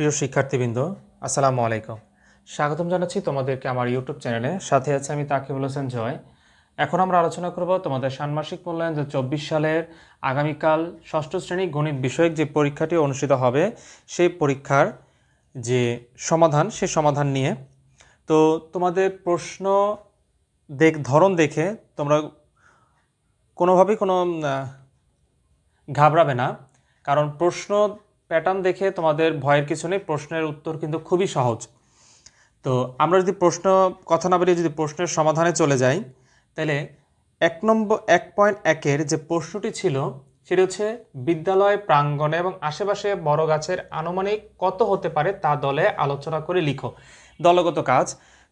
প্রিয় শিক্ষার্থীবৃন্দ, আসসালামু আলাইকুম। স্বাগতম জানাচ্ছি তোমাদেরকে আমার ইউটিউব চ্যানেলে। সাথে আছে আমি তাকিবুল হোসেন জয়। এখন আমরা আলোচনা করব তোমাদের ষান্মাসিক মূল্যায়ন 2024 সালের আগামীকাল ষষ্ঠ শ্রেণী গণিত বিষয়ক যে পরীক্ষাটি অনুষ্ঠিত হবে সেই পরীক্ষার যে সমাধান, সেই সমাধান নিয়ে। তো তোমাদের প্রশ্ন ধরন দেখে তোমরা কোনোভাবেই কোনো ঘাবড়াবে না, কারণ প্রশ্ন প্যাটার্ন দেখে তোমাদের ভয়ের কিছু নেই। প্রশ্নের উত্তর কিন্তু খুবই সহজ। তো আমরা যদি কথা না বেরিয়ে যদি প্রশ্নের সমাধানে চলে যাই, তাহলে 1.1 যে প্রশ্নটি ছিল সেটি হচ্ছে বিদ্যালয় প্রাঙ্গণে এবং আশেপাশে বড় গাছের আনুমানিক কত হতে পারে তা দলে আলোচনা করে লিখো। দলগত কাজ।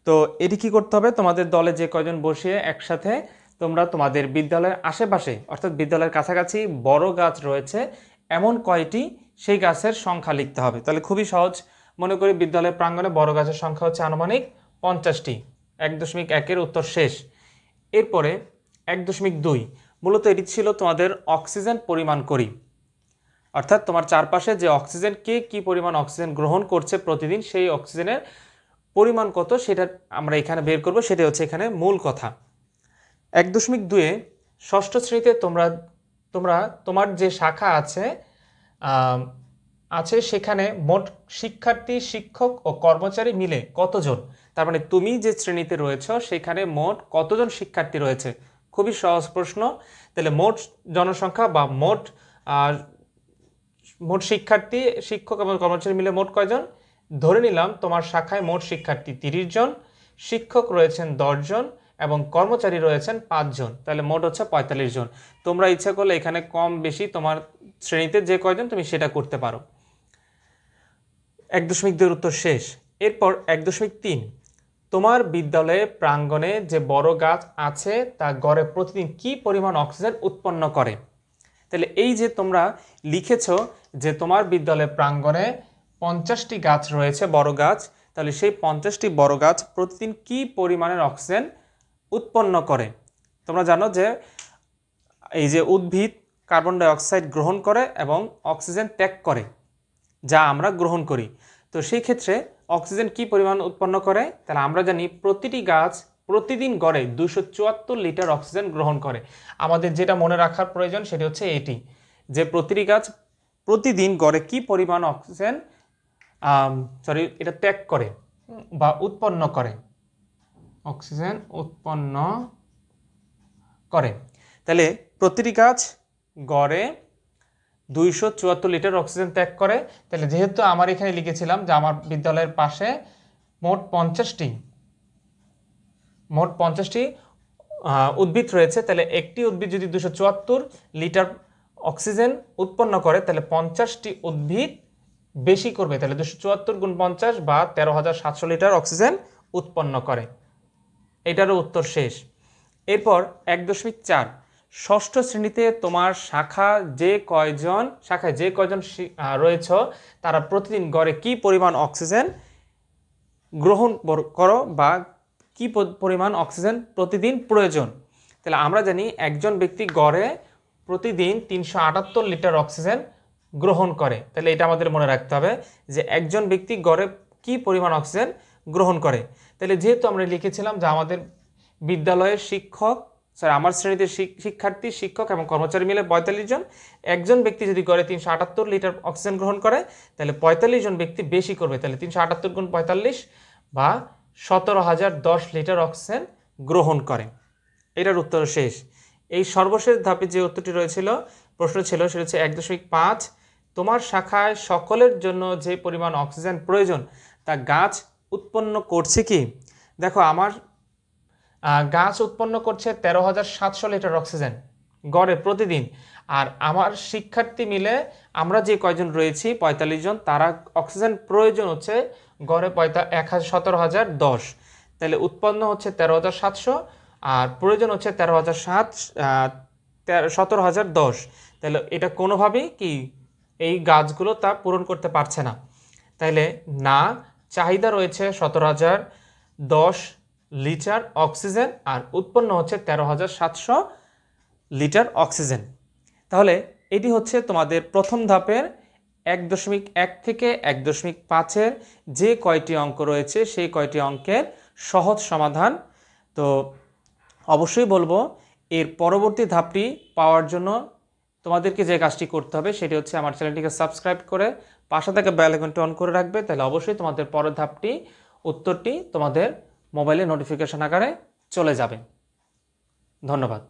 তো এটি কি করতে হবে, তোমাদের দলে যে কয়জন বসিয়ে একসাথে তোমরা তোমাদের বিদ্যালয়ের আশেপাশে অর্থাৎ বিদ্যালয়ের কাছাকাছি বড় গাছ রয়েছে এমন কয়টি সেই গাছের সংখ্যা লিখতে হবে। তাহলে খুবই সহজ। মনে করি বিদ্যালয়ের প্রাঙ্গণে বড় গাছের সংখ্যা হচ্ছে আনুমানিক 50টি। 1.1 উত্তর শেষ। এরপরে 1.2 মূলত এটি ছিল তোমাদের অক্সিজেন পরিমাণ করি, অর্থাৎ তোমার চারপাশে যে অক্সিজেন কি পরিমাণ অক্সিজেন গ্রহণ করছে প্রতিদিন, সেই অক্সিজেনের পরিমাণ কত সেটা আমরা এখানে বের করব। সেটা হচ্ছে এখানে মূল কথা। 1.2 ষষ্ঠ শ্রেণীতে তোমার যে শাখা আছে সেখানে মোট শিক্ষার্থী, শিক্ষক ও কর্মচারী মিলে কতজন? তার মানে তুমি যে শ্রেণীতে রয়েছে সেখানে মোট কতজন শিক্ষার্থী রয়েছে? খুবই সহজ প্রশ্ন। তাহলে মোট জনসংখ্যা বা মোট শিক্ষার্থী, শিক্ষক এবং কর্মচারী মিলে মোট কয়জন? ধরে নিলাম তোমার শাখায় মোট শিক্ষার্থী 30 জন, শিক্ষক রয়েছেন 10 জন এবং কর্মচারী রয়েছেন 5 জন। তাহলে মোট হচ্ছে 45 জন। তোমরা ইচ্ছা করলে এখানে কম বেশি তোমার শ্রেণীতে যে কয়জন তুমি সেটা করতে পারো। 1.2 উত্তর শেষ। এরপর 1.3 তোমার বিদ্যালয়ে প্রাঙ্গণে যে বড় গাছ আছে তা গড়ে প্রতিদিন কি পরিমাণ অক্সিজেন উৎপন্ন করে? তাহলে এই যে তোমরা লিখেছ যে তোমার বিদ্যালয়ের প্রাঙ্গণে 50টি গাছ রয়েছে, বড় গাছ, তাহলে সেই 50টি বড় গাছ প্রতিদিন কি পরিমাণের অক্সিজেন উৎপন্ন করে? তোমরা জানো যে এই যে উদ্ভিদ কার্বন ডাই অক্সাইড গ্রহণ করে এবং অক্সিজেন ত্যাগ করে, যা আমরা গ্রহণ করি। তো সেই ক্ষেত্রে অক্সিজেন কি পরিমাণ উৎপন্ন করে? তাহলে আমরা জানি প্রতিটি গাছ প্রতিদিন গড়ে 274 লিটার অক্সিজেন গ্রহণ করে। আমাদের যেটা মনে রাখার প্রয়োজন সেটি হচ্ছে এটি, যে প্রতিটি গাছ প্রতিদিন গড়ে কি পরিমাণ অক্সিজেন এটা ত্যাগ করে বা উৎপন্ন করে, অক্সিজেন উৎপন্ন করে। তাহলে প্রতিটি গাছ গড়ে 274 লিটার অক্সিজেন ত্যাগ করে। তাহলে যেহেতু আমার এখানে লিখেছিলাম যে আমার বিদ্যালয়ের পাশে মোট 50টি উদ্ভিদ রয়েছে, তাহলে একটি উদ্ভিদ যদি 274 লিটার অক্সিজেন উৎপন্ন করে তাহলে 50টি উদ্ভিদ বেশি করবে। তাহলে 274 গুণ 50 বা 13,700 লিটার অক্সিজেন উৎপন্ন করে। এটারও উত্তর শেষ। এরপর 1.4 ষষ্ঠ শ্রেণীতে তোমার শাখায় যে কয়জন রয়েছে তারা প্রতিদিন গড়ে কি পরিমাণ অক্সিজেন গ্রহণ করো বা কি পরিমাণ অক্সিজেন প্রতিদিন প্রয়োজন? তাহলে আমরা জানি একজন ব্যক্তি গড়ে প্রতিদিন 378 লিটার অক্সিজেন গ্রহণ করে। তাহলে এটা আমাদের মনে রাখতে হবে যে একজন ব্যক্তি গড়ে কি পরিমাণ অক্সিজেন গ্রহণ করে। তাহলে যেহেতু আমরা লিখেছিলাম যে আমাদের বিদ্যালয়ের আমার শ্রেণীতে শিক্ষার্থী, শিক্ষক এবং কর্মচারী মিলে 45 জন, একজন ব্যক্তি যদি গড়ে 378 লিটার অক্সিজেন গ্রহণ করে তাহলে 45 জন ব্যক্তি বেশি করবে। তাহলে 378 গুণ 45 বা 17,010 লিটার অক্সিজেন গ্রহণ করে। এটার উত্তর শেষ। এই সর্বশেষ ধাপে যে উত্তরটি প্রশ্ন ছিল সেটা হচ্ছে 1.5 তোমার শাখায় সকলের জন্য যে পরিমাণ অক্সিজেন প্রয়োজন তা গাছ উৎপন্ন করছে কি? দেখো আমার গাছ উৎপন্ন করছে 13,700 লিটার অক্সিজেন গড়ে প্রতিদিন, আর আমার শিক্ষার্থী মিলে আমরা যে কয়জন রয়েছি 45 জন, তারা অক্সিজেন প্রয়োজন হচ্ছে গড়ে 17,010। তাহলে উৎপন্ন হচ্ছে 13,700 আর প্রয়োজন হচ্ছে 17,010। তাহলে এটা কোনোভাবেই কি এই গাছগুলো তা পূরণ করতে পারছে না। তাহলে না, চাহিদা রয়েছে 17,010 লিটার অক্সিজেন আর উৎপন্ন হচ্ছে 13,700 লিটার অক্সিজেন। তাহলে এটি হচ্ছে তোমাদের প্রথম ধাপের 1.1 থেকে 1.5-এর যে কয়টি অঙ্ক রয়েছে সেই কয়টি অঙ্কের সহজ সমাধান। তো অবশ্যই বলবো এর পরবর্তী ধাপটি পাওয়ার জন্য তোমাদেরকে যে কাজটি করতে হবে সেটি হচ্ছে আমার চ্যানেলটিকে সাবস্ক্রাইব করে পাশে থাকা বেল আইকনটি অন করে রাখবে, তাহলে অবশ্যই তোমাদের পরের ধাপটি উত্তরটি তোমাদের মোবাইলে নোটিফিকেশন আকারে চলে যাবে। ধন্যবাদ।